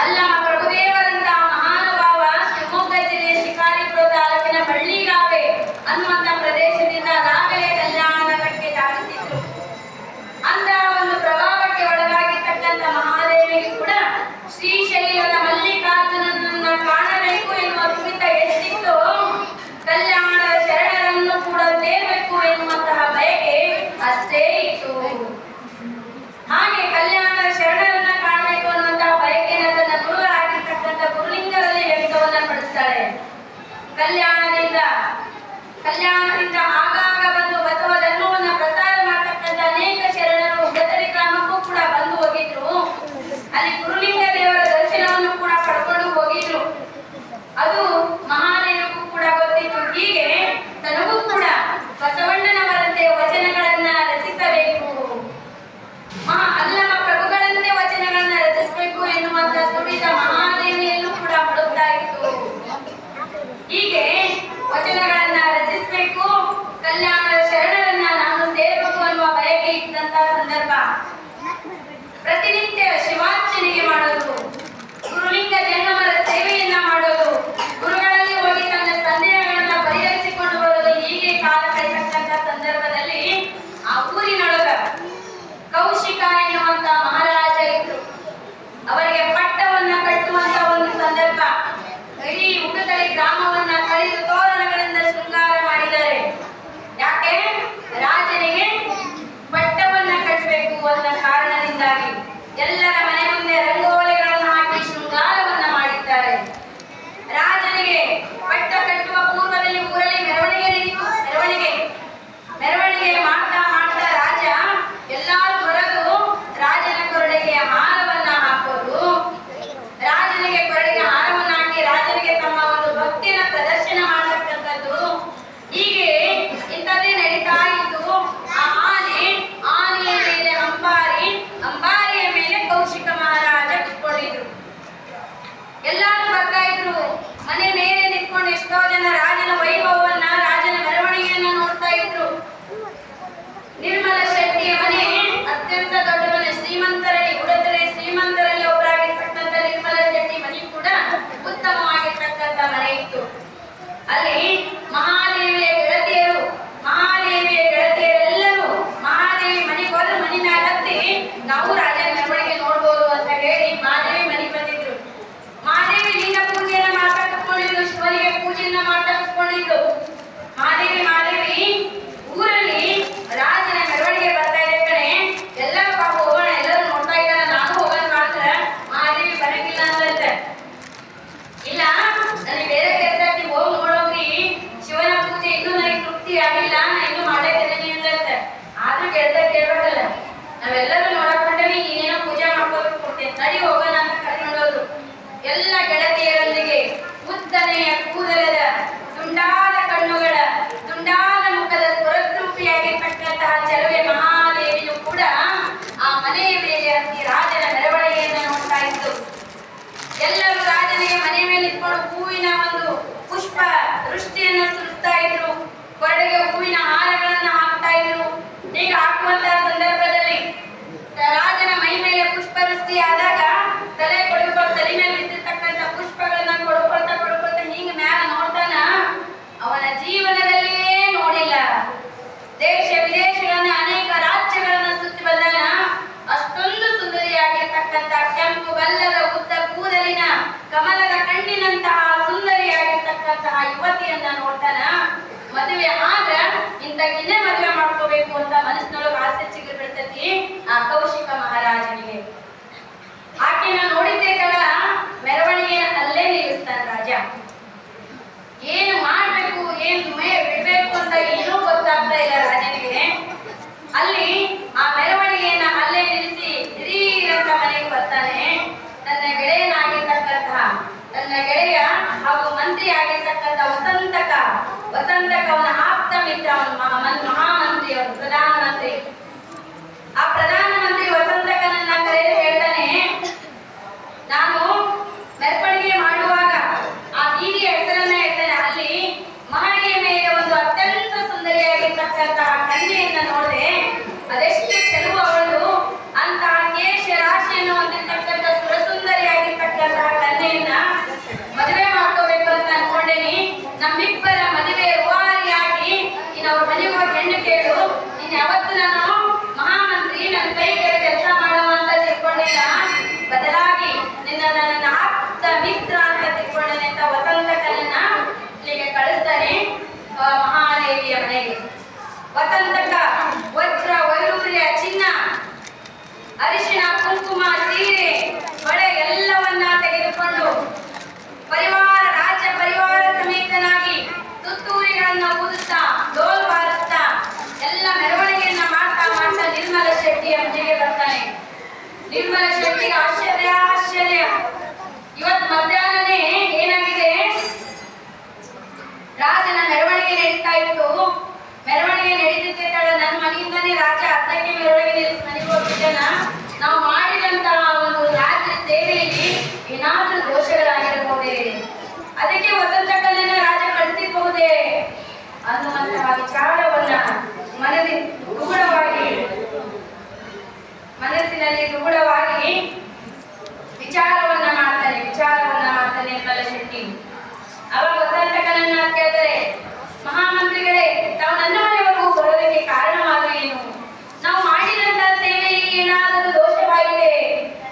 ಅಲ್ಲಮ ಪ್ರಭುದೇವರಂತಹ ಮಹಾನುಭಾವ ಶಿವಮೊಗ್ಗ ಹಾಗೆ ಕಲ್ಯಾಣದ ಶರಣರನ್ನ ಕಾಣಬೇಕು ಅನ್ನುವಂತಹ ಬಯಕೆಯನ್ನು ತನ್ನ ಗುರುಗಳಾಗಿರ್ತಕ್ಕಂಥ ಗುರುಲಿಂಗರಲ್ಲಿ ವ್ಯಕ್ತವನ್ನ ಪಡಿಸ್ತಾಳೆ. ಕಲ್ಯಾಣದಿಂದ ಆಗಾಗ ಬಂದು ಬಸವ ಧರ್ಮವನ್ನ ಪ್ರಸಾರ ಮಾಡತಕ್ಕಂಥ ಅನೇಕ ಶರಣರು ಗದರಿ ಗ್ರಾಮಕ್ಕೂ ಕೂಡ ಬಂದು ಹೋಗಿದ್ರು. ಅಲ್ಲಿ ಗುರುಲಿಂಗ ದೇವರ ದರ್ಶನವನ್ನು ಕೂಡ ಪಡ್ಕೊಂಡು ಹೋಗಿದ್ರು. ಅದು ಮಹಾದೇವರಿಗೂ ಕೂಡ ಗೊತ್ತಿತ್ತು. ಹೀಗೆ ತನಗೂ ಕೂಡ ಬಸವಣ್ಣನವರಂತೆ ವಚನಗಳನ್ನ ರಚಿಸಬೇಕು, ಅಲ್ಲಮ ಪ್ರಭುಗಳಂತೆ ವಚನಗಳನ್ನ ರಚಿಸಬೇಕು ಎನ್ನುವಂತ ತುಡಿತ ಮಹಾದೇವಿಯಲ್ಲೂ ಕೂಡ ಮಾಡುತ್ತಾ ಇತ್ತು. ಹೀಗೆ ವಚನಗಳನ್ನ ರಚಿಸಬೇಕು, ಕಲ್ಯಾಣದ ಶರಣರನ್ನ ನಾನು ಸೇರಬೇಕು ಅನ್ನುವ ಬಯಕೆ ಇದ್ದಂತ ಸಂದರ್ಭ. ಪ್ರತಿನಿತ್ಯ ಶಿವಾರ್ಚನೆಗೆ ಮಾಡೋದು, ಗುರುಲಿಂಗ ಜಂಗಮರ ಸೇವೆಯನ್ನ ಮಾಡೋದು, ಗುರುಗಳಲ್ಲಿ ಹೋಗಿ ತನ್ನ ಸಂದೇಹಗಳನ್ನ ಪರಿಹರಿಸಿಕೊಂಡು ಬರೋದು, ಹೀಗೆ ಕಾಲ ಕಳೆಯತಕ್ಕಂಥ ಸಂದರ್ಭದಲ್ಲಿ ಆ ಊರಿನೊಳಗ ಕೌಶಿಕ ಎನ್ನುವಂತ ಮಹಾರಾಜ ಇದ್ರು. ಅವರಿಗೆ ಪಟ್ಟವನ್ನ ಕಟ್ಟುವಂತ ಒಂದು ಸಂದರ್ಭ. ಇಡೀ ಉಡುತಳಿ ಗ್ರಾಮವನ್ನ ಕಳೆದು ತೋರಣಗಳಿಂದ ಶೃಂಗಾರ ಮಾಡಿದ್ದಾರೆ. ಯಾಕೆ? ರಾಜನಿಗೆ ಪಟ್ಟವನ್ನ ಕಟ್ಟಬೇಕು ಅನ್ನೋ ಕಾರಣದಿಂದಾಗಿ ಎಲ್ಲರ ಮನೆ ಮುಂದೆ ರಂಗೋಲಿಗಳನ್ನು ಹಾಕಿ ಶೃಂಗಾರವನ್ನ ಮಾಡಿದ್ದಾರೆ. ರಾಜನಿಗೆ ಪಟ್ಟ ಕಟ್ಟುವ ಪೂರ್ವದಲ್ಲಿ ಊರಲ್ಲಿ ಮೆರವಣಿಗೆ ಮಾಡ್ತಾ ರಾಜ ಎಲ್ಲಾರು ಹೊರದು ರಾಜನ ಕೊರಳಿಗೆ ಹಾರವನ್ನ ಹಾಕೋದು, ರಾಜನಿಗೆ ಕೊರಳಿಗೆ ಹಾರವನ್ನ ಹಾಕಿ ರಾಜನಿಗೆ ತಮ್ಮ ಒಂದು ಭಕ್ತಿನ ಪ್ರದರ್ಶನ ಮಾಡತಕ್ಕಂಥದ್ದು, ಹೀಗೆ ಇಂಥದ್ದೇ ನಡೀತಾ ಇತ್ತು. ಆ ಆನೆಯ ಮೇಲೆ ಅಂಬಾರಿಯ ಮೇಲೆ ಕೌಶಿಕ ಮಹಾರಾಜ ಕುತ್ಕೊಂಡಿದ್ರು. ಎಲ್ಲಾರು ಬರ್ತಾ ಇದ್ರು. ಮನೆ ಮೇಲೆ ನಿಂತ್ಕೊಂಡು ಎಷ್ಟೋ ಜನ ರಾಜನ ವೈಭವವನ್ನ, ರಾಜನ ಮೆರವಣಿಗೆಯನ್ನ ನೋಡ್ತಾ ಇದ್ರು. ನಿರ್ಮಲ ಶೆಟ್ಟಿಯ ಮನೆ ಅತ್ಯಂತ ದೊಡ್ಡ ಮನೆ, ಉಡುತಳಿ ಶ್ರೀಮಂತರಲ್ಲಿ ಒಬ್ಬರಾಗಿರ್ತಕ್ಕಂಥ ನಿರ್ಮಲ ಶೆಟ್ಟಿ ಮನೆ ಕೂಡ ಉತ್ತಮವಾಗಿರ್ತಕ್ಕಂಥ ಮನೆ ಇತ್ತು. ಅಲ್ಲಿ ಮಹಾದೇವಿಯ ಗೆಳತಿಯರೆಲ್ಲರೂ ಮಹಾದೇವಿ ಮನೆಗೆ ಹೋದ್ರೆ ಮನೆ ಮ್ಯಾಲತ್ತಿ ನಾವು ರಾಜನ ಮೆರವಣಿಗೆ ನೋಡ್ಬೋದು ಅಂತ ಹೇಳಿ ಮಹಾದೇವಿ ಮನೆಗೆ ಬಂದಿದ್ರು. ಮಹಾದೇವಿ ಲಿಂಗ ಪೂಜೆಯನ್ನ ಮಾಡ್ತಾ ಕುತ್ಕೊಂಡಿದ್ರು, ಶಿವನಿಗೆ ಪೂಜೆಯನ್ನ ಮಾಡ್ತಾ ಕುತ್ಕೊಂಡಿದ್ರು. ಮಹಾದೇವಿ ಊರಲ್ಲಿ ರಾಜನ ಮೆರವಣಿಗೆ ಬರ್ತಾ ಇದೆ ಕಣೆ, ಎಲ್ಲರೂ ಪಾಪ ಹೋಗೋಣ, ಎಲ್ಲರೂ ನೋಡ್ತಾ ಇದ್ದಾರೆ, ನಾನು ಹೋಗೋಣ ಅಂದ್ರೆ ಮಹಾದೇವಿ ಬರಂಗಿಲ್ಲ ಅಂತಂತೆ. ಇಲ್ಲ, ನನಗೆ ಬೇರೆ ಕೆಲಸ ನೀವು ಹೋಗಿ ನೋಡೋಗ್ರಿ, ಶಿವನ ಪೂಜೆ ಇನ್ನೂ ನನಗೆ ತೃಪ್ತಿ ಆಗಿಲ್ಲ, ನಾ ಇನ್ನೂ ಮಾಡಾಕಿದ್ದೀನಿ ಅಂತಂತೆ. ಆದ್ರೂ ಕೇಳ್ಬೇಕಲ್ಲ, ನಾವೆಲ್ಲರೂ ನೋಡಕೊಂಡೇವಿ, ನೀನೇನೋ ಪೂಜೆ ಮಾಡ್ಕೋಬೇಕು ಕೊಡ್ತೇನೆ, ನಡಿ ಹೋಗೋಣ ಅಂತ ಕರ್ಕೊಂಡೋದ್ರು. ಎಲ್ಲ ಗೆಳತಿಯರೊಂದಿಗೆ ಉದ್ದನೆಯ ಕೂದಲದ ದುಂಡಾದ ಕಣ್ಣುಗಳ ದುಂಡಾದ ಮುಖದ ಸ್ವರದ್ರೂಪಿಯಾಗಿರ್ತಕ್ಕಂತಹ ಚೆಲುವೆ ಮಹಾದೇವಿಯು ಕೂಡ ಆ ಮನೆಯ ಮೇಲೆ ಹತ್ತಿ ರಾಜನ ಮೆರವಣಿಗೆಯನ್ನು ನೋಡ್ತಾ ಇತ್ತು. ಎಲ್ಲರೂ ರಾಜನಿಗೆ ಮನೆ ಮೇಲೆ ನಿಂತ್ಕೊಂಡು ಹೂವಿನ ಒಂದು ಪುಷ್ಪ ವೃಷ್ಟಿಯನ್ನು ಸುರಿಸ್ತಾ ಇದ್ರು, ಕೊರಡೆಗೆ ಹೂವಿನ ಹಾರಗಳನ್ನ ಹಾಕ್ತಾ ಇದ್ರು. ಹೀಗೆ ಹಾಕುವಂತಹ ಸಂದರ್ಭದಲ್ಲಿ ರಾಜನ ಮೈ ಮೇಲೆ ಪುಷ್ಪ ವೃಷ್ಟಿ ಆದಾಗ ತಲೆ ಮೇಲೆ ಬಿದ್ದಿರ್ತಕ್ಕಂಥ ಪುಷ್ಪಗಳನ್ನ ಕೊಡ್ಕೊಳ್ತಾ ಹೀಗೆ ಮ್ಯಾಲ ನೋಡ್ತಾನ. ಅವನ ಜೀವನದಲ್ಲಿಯೇ ನೋಡಿಲ್ಲ. ದೇಶ ವಿದೇಶಗಳನ್ನ ಅನೇಕ ರಾಜ್ಯಗಳನ್ನ ಸುತ್ತಿ ಬಂದಾನ. ಅಷ್ಟೊಂದು ಸುಂದರಿಯಾಗಿರ್ತಕ್ಕಂಥ ಕೆಂಪು ಗಲ್ಲದ ಉದ್ದ ಕೂದಲಿನ ಕಮಲದ ಕಣ್ಣಿನಂತಹ ಸುಂದರಿಯಾಗಿರ್ತಕ್ಕಂತಹ ಯುವತಿಯನ್ನ ನೋಡ್ತಾನ. ಮದುವೆ ಆದ್ರ ಇಂಥಕಿನ್ನೇ ಮದುವೆ ಮಾಡ್ಕೋಬೇಕು ಅಂತ ಮನಸ್ಸಿನೊಳಗೆ ಆಸೆ ಚಿಗುರು ಬಿಡ್ತೈತಿ ಆ ಕೌಶಿಕ ಮಹಾರಾಜನಿಗೆ. ಆಕೆನ ನೋಡಿದ್ದೇ ತಡ ಮೆರವಣಿಗೆಯನ್ನು ಅಲ್ಲೇ ನಿಲ್ಲಿಸ್ತಾನ ರಾಜ. ಏನು ಮಾಡ್ಬೇಕು, ಏನು ಬಿಡ್ಬೇಕು ಅಂತ ಏನೂ ಗೊತ್ತಾಗ್ತಾ ಇಲ್ಲ ರಾಜನಿಗೆ. ಅಲ್ಲಿ ಆ ಮೆರವಣಿಗೆಯನ್ನ ಅಲ್ಲೇ ನಿಲ್ಲಿಸಿ ಹಿರಿಯರಂತ ಮನೆಗೆ ಬರ್ತಾನೆ. ತನ್ನ ಗೆಳೆಯ ಹಾಗೂ ಮಂತ್ರಿ ಆಗಿರ್ತಕ್ಕಂಥ ವಸಂತಕ ಅವನ ಆಪ್ತ ಮಿತ್ರ, ಮಹಾಮಂತ್ರಿ, ಅವರು ಪ್ರಧಾನಮಂತ್ರಿ. ಆ ಪ್ರಧಾನಮಂತ್ರಿ ವಸಂತಕನನ್ನ ಕರೆದು ಹೇಳ್ತಾನೆ, ನಾನು ಮೆರವಣಿಗೆ ಮಾಡುವಾಗ ಆ ಬೀದಿಯ ಹೆಸರನ್ನ ಹೇಳ್ತಾನೆ. ಅಲ್ಲಿ ಮಹಡಿಯ ಮೇಲೆ ಒಂದು ಅತ್ಯಂತ ಸುಂದರಿಯಾಗಿರ್ತಕ್ಕಂತಹ ಕನ್ಯೆಯನ್ನ ನೋಡಿದೆ. ಅದೆಷ್ಟು ಚೆಲುವು ಅವಳು. ಅಂತಹ ಕೇಶ ರಾಶಿಯನ್ನು ಹೊಂದಿರತಕ್ಕಂಥ ಸುರಸುಂದರಿಯಾಗಿರ್ತಕ್ಕಂತಹ ಕನ್ಯೆಯನ್ನ ಮದುವೆ ಮಾಡ್ಕೋಬೇಕು ಅಂತ ಅನ್ಕೊಂಡೇನಿ. ನಮ್ಮಿಬ್ಬರ ಮದುವೆ ರುವಾರಿಯಾಗಿ ಇನ್ನು ಅವ್ರ ಮನೆಗೆ ಹೋಗಿ ಹೆಣ್ಣು ಕೇಳು. ಇನ್ನು ಯಾವತ್ತು ನಾನು ಮಹಾಮಂತ್ರಿ ನನ್ನ ಕೈ ಕೆಳಗೆ ಕೆಲಸ ಮಾಡುವ ಅಂತ ತಿಳ್ಕೊಂಡಿಲ್ಲ, ಬದಲಾಗಿ ನಿನ್ನ ನನ್ನ ಆಪ್ತ ಮಿತ್ರ ಅಂತ ತಿಳ್ಕೊಂಡೇನೆ ಅಂತ ವಸಂತಕನನ್ನ ಇಲ್ಲಿಗೆ ಕಳಿಸ್ತಾನೆ ಮಹಾದೇವಿಯ ಮನೆಗೆ. ವಸಂತಕ ವಜ್ರ ವೈಡೂರ್ಯ ಚಿನ್ನ ಅರಿಶಿಣ, ಕುಂಕುಮ, ಸೀರೆ, ಬಳೆ ಎಲ್ಲವನ್ನ ತೆಗೆದುಕೊಂಡು ರಾಜ್ಯ ಪರಿವಾರ ಸಮೇತನಾಗಿ ತುತ್ತೂರಿಗಳನ್ನ ಊದುತ್ತಾ ಡೋಲ್ ಬಾರಿಸ್ತಾ ಎಲ್ಲ ಮೆರವಣಿಗೆಯನ್ನ ಮಾಡ್ತಾ ಮಾಡ್ತಾ ನಿರ್ಮಲ ಶೆಟ್ಟಿ ಮನೆಗೆ ಬರ್ತಾನೆ. ನಿರ್ಮಲ ಶೆಟ್ಟಿಗೆ ಆಶ್ಚರ್ಯ. ಇವತ್ತು ಮಧ್ಯಾಹ್ನನೇ ಏನಾಗಿದೆ, ರಾಜನ ಮೆರವಣಿಗೆ ನಡೀತಾ ಇತ್ತು. ಮೆರವಣಿಗೆ ನಡೀತಿದ್ದೆ ತಡ ನನ್ನ ಮನೆಯಿಂದಾನೇ ರಾಜ ಅರ್ಧಕ್ಕೆ ಮೆರವಣಿಗೆ ನಿಲ್ಲಿಸಿ ಮನೆಗೆ ಹೋಗ್ತಿದ್ದನ. ನಾವು ಮಾಡಿದಂತಹ ಒಂದು ರಾಜ್ಯ ಸೇವೆಯಲ್ಲಿ ಏನಾದ್ರೂ ದೋಷಗಳಾಗಿರಬಹುದೇ, ಅದಕ್ಕೆ ವಸಂತ ಕಲ್ಲನ್ನ ರಾಜ ಕಳಿಸಿಬಹುದೇ ಅನ್ನುವಂತಹ ವಿಚಾರವನ್ನ ಮನಸ್ಸಿನಲ್ಲಿ ದುಗುಡವಾಗಿ ವಿಚಾರವನ್ನ ಮಾಡ್ತಾನೆ ನಿರ್ಮಲ ಶೆಟ್ಟಿ. ಅವಾಗ ವಸಂತ ಕಲ್ಲನ್ನ ಕೇಳ್ತಾರೆ, ಮಹಾಮಂತ್ರಿಗಳೇ, ತಾವು ನನ್ನ ಮನೆವರೆಗೂ ಬರೋದಕ್ಕೆ ಕಾರಣವಾದ್ರೆ ಏನು? ನಾವು ಮಾಡಿದಂತಹ ಸೇವೆಯಲ್ಲಿ ಏನಾದರೂ ದೋಷವಾಗಿದೆ?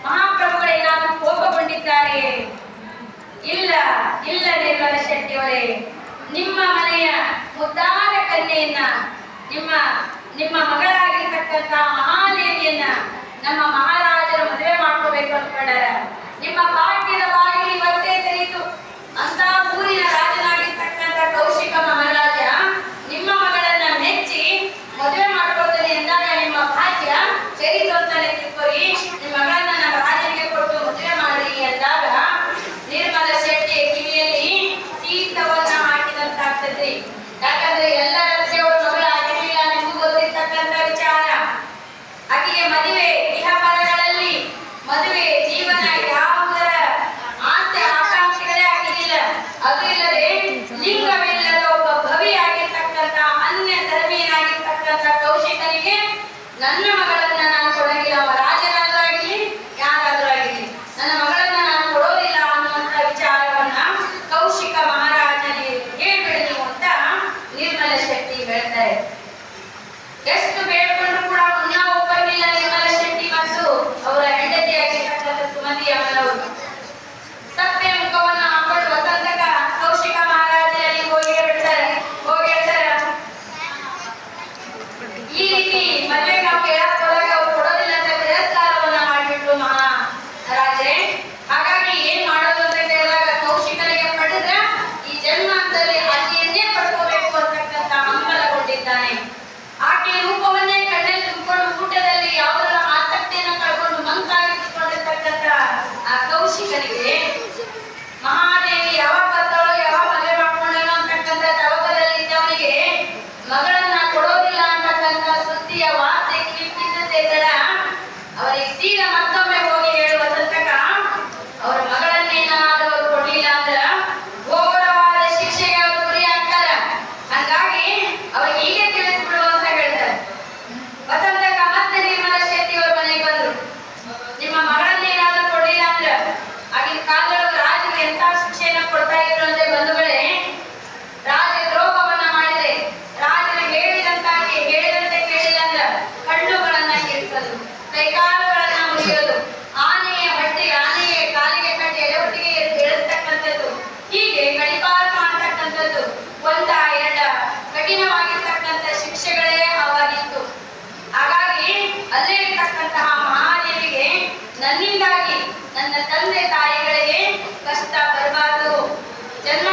ಮಹಾಪ್ರಭುಗಳು ಏನಾದರೂ ಕೋಪಗೊಂಡಿದ್ದಾರೆ? ಇಲ್ಲ ನಿರ್ಮಲ ಶೆಟ್ಟಿಯವರೇ, ನಿಮ್ಮ ಮನೆಯ ಮುದ್ದಾದ ಕನ್ಯೆಯನ್ನ, ನಿಮ್ಮ ಮಗಳಾಗಿರ್ತಕ್ಕಂಥ ಮಹಾದೇವಿಯನ್ನ ನಮ್ಮ ಮಹಾರಾಜರು ಮದುವೆ ಮಾಡ್ಕೋಬೇಕು ಅನ್ಕೊಂಡಾರ. ನಿಮ್ಮ ಭಾಗ್ಯದ ಬಾಗಿಲು ಇವತ್ತೇ ತೆರೀತು. ಅಂತ ಊರಿನ ರಾಜನಾಗಿರ್ತಕ್ಕಂಥ ಕೌಶಿಕ ಮಹಾರಾಜ ನಿಮ್ಮ ಮಗಳನ್ನ ಮೆಚ್ಚಿ ಮದುವೆ ಮಾಡ್ಕೊಳ್ತಾನೆ ಎಂದಾಗ ನಿಮ್ಮ ಭಾಗ್ಯ ತೆರೀತು ಅಂತಾನೆ ತಿಳ್ಕೊರಿ. ನಿಮ್ಮ ಮಗಳನ್ನ ನಮ್ಮ ರಾಜನಿಗೆ ಕೊಟ್ಟು ಮದುವೆ ಮಾಡಿ ಎಂದಾಗ ನಿರ್ಮಲ ಶೆಟ್ಟಿ ಕಿವಿಯಲ್ಲಿ ಶೀತವನ್ನ ಹಾಕಿದಂತಾಗ್ತದ್ರಿ. ಯಾಕಂದ್ರೆ ಎಲ್ಲರಂತೆ ಅವ್ರ ಮಗಳ ಆಗಿರಲಿಲ್ಲ, ನಿಮಗೂ ಗೊತ್ತಿರ್ತಕ್ಕಂಥ ವಿಚಾರ. ಆಕೆಗೆ ಮದುವೆ ಇಹಪರಗಳಲ್ಲಿ ಮದುವೆ ಜೀವನ ಯಾವುದರ ಆಸೆ ಆಕಾಂಕ್ಷೆಗಳೇ ಆಗಿರಲಿಲ್ಲ. ಅದು ಇಲ್ಲದೆ ಲಿಂಗವಿಲ್ಲದ ಒಬ್ಬ ಭವಿಯಾಗಿರ್ತಕ್ಕಂಥ ಅನ್ಯ ಧರ್ಮೀಯನಾಗಿರ್ತಕ್ಕಂಥ ಕೌಶಿಕನಿಗೆ ನನ್ನ ಮಗಳನ್ನ ನಾನು ಕೊಡಂಗಿಲ್ಲ, ಅವ ರಾಜನಾದ್ರೂ ಆಗಿರ್ಲಿ ಯಾರಾದ್ರೂ ಆಗಿರ್ಲಿ, ನನ್ನ ಮಗಳನ್ನ ನಾನು ಕೊಡೋದಿಲ್ಲ ಅನ್ನುವಂತ ವಿಚಾರವನ್ನ ಕೌಶಿಕ ಮಹಾರಾಜನಿಗೆ ಹೇಳ್ಬಿಡಿ ಅಂತ ನಿರ್ಮಲ ಶೆಟ್ಟಿ ಹೇಳ್ತಾರೆ. ಎಷ್ಟು ಬೇಡ್ಕೊಂಡ್ರು ಕೂಡ ಮುನ್ನ ಒಪ್ಪಂಗಿಲ್ಲ ನಿರ್ಮಲ ಶೆಟ್ಟಿ ಮತ್ತು ಅವರ ಹೆಂಡತಿಯಾಗಿರ್ತಕ್ಕಂಥ ಸುಮತಿ ಅಮ್ಮನವರು. ಸಪ್ಪೆ ಮುಖವನ್ನು ಹಾಕೊಂಡು ವಸಂತಕ ಕೌಶಿಕ ಮಹಾರಾಜನಿಗೆ ಹೋಗಿ ಹೇಳ್ತಾರೆ, ಈ ರೀತಿ ಮದುವೆಗೆ ನಾವು ಕೇಳಕ್ ಹೋದಾಗ ಅವ್ರು ಕೊಡೋದಿಲ್ಲ ಅಂತ ತಿರಸ್ಕಾರವನ್ನ ಮಾಡಿಬಿಟ್ರು ಮಹಾರಾಜರೇ. ಹಾಗಾಗಿ ಏನ್ ಮಾಡೋದು ಅಂತ ಕೇಳಿದಾಗ ಕೌಶಿಕನಿಗೆ ಪಡೆದ್ರ ಈ ಜನ್ಮಾಂತದಲ್ಲಿ ಆಕೆಯನ್ನೇ ಪಡ್ಕೋಬೇಕು ಅಂತಕ್ಕಂಥ ಹಂಬಲಗೊಂಡಿದ್ದಾನೆ. ಆಕೆ ರೂಪವನ್ನೇ ಕಣ್ಣಲ್ಲಿ ತುಂಬಿಕೊಂಡು ಊಟದಲ್ಲಿ ಯಾವುದರ ಆಸಕ್ತಿಯನ್ನು ಕಳ್ಕೊಂಡು ಮಂಕಾಗಿಟ್ಟುಕೊಂಡಿರ್ತಕ್ಕಂಥ ಆ ಕೌಶಿಕನಿಗೆ ಮಹಾದೇವಿ ಯಾವಾಗ ಬರ್ತಾಳೋ ಯಾವಾಗ ಮದುವೆ ಮಾಡ್ಕೊಂಡೇನೋ ಅಂತಕ್ಕಂಥ ತವಕದಲ್ಲಿ ಇದ್ದವನಿಗೆ ಮಗಳನ್ನ ಕೊಡೋದಿಲ್ಲ ಅಂತಕ್ಕಂಥ ಸುದ್ದಿಯ ವಾರ್ತೆ ಕಿವಿಕಿದ್ದೇ ತಡ ಅವರಿಗೆ ಸೀದಾ ಮತ್ತೊಮ್ಮೆ ಹೋಗಿ ಹೇಳುವ ಸಂತಕ ಅವರ ಮಗಳನ್ನೇನಾದರೂ ಅವರು ಕೊಡ್ಲಿಲ್ಲ ಅಂದ್ರ ಘೋರವಾದ ಶಿಕ್ಷೆಗೆ ಅವರು ಗುರಿ ಆಗ್ತಾರ. ಹಂಗಾಗಿ ಅವ್ರಿಗೆ ಹೀಗೆ ತಿಳಿಸ್ಬಿಡು ಅಂತ ಹೇಳ್ತಾರೆ. ವಸಂತಕ ಮತ್ತೆ ನಿರ್ಮಲ ಶೆಟ್ಟಿ ಅವ್ರ ಮನೆಗೆ ಬಂದ್ರು. ನಿಮ್ಮ ಮಗಳನ್ನೇನಾದ್ರೂ ಕೊಡ್ಲಿಲ್ಲ ಅಂದ್ರ ಆಗಿನ ಕಾಲದೊಳಗೆ ರಾಜರು ಎಂತ ಶಿಕ್ಷೆಯನ್ನ ಕೊಡ್ತಾ ಇದ್ರು ಅಂದ್ರೆ ಬಂಧುಗಳೇ, ರಾಜ ದ್ರೋಹವನ್ನ ಮಾಡಿದ್ರೆ ರಾಜರು ಹೇಳಿದಂತೆ ಕೇಳಿಲ್ಲ ಅಂದ್ರ ಕಣ್ಣುಗಳನ್ನ ಕಿರಿಸೋದು, ಕೈಕಾಲುಗಳನ್ನ ಮುರಿಯೋದು, ಆನೆಯ ಕಾಲಿಗೆ ಕಟ್ಟಿ ಎಲೆವಟ್ಟಿಗೆ ಎಳಿಸ್ತಕ್ಕಂಥದ್ದು, ಹೀಗೆ ಕಡಿಪಾರು ಮಾಡತಕ್ಕಂಥದ್ದು, ಒಂದ ಎರಡ ಕಠಿಣವಾಗಿರ್ತಕ್ಕಂಥ ಶಿಕ್ಷೆಗಳೇ ಅವಾಗಿತ್ತು. ಹಾಗಾಗಿ ಅಲ್ಲೇ ಇರ್ತಕ್ಕಂತಹ ನನ್ನಿಂದಾಗಿ ನನ್ನ ತಂದೆ ತಾಯಿಗಳಿಗೆ ಕಷ್ಟ ಬರಬಾರದು, ಜನ್ಮ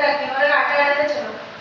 ಹೊರಗೆ ಆಟ ಆಡೋದೇ ಚಲೋ.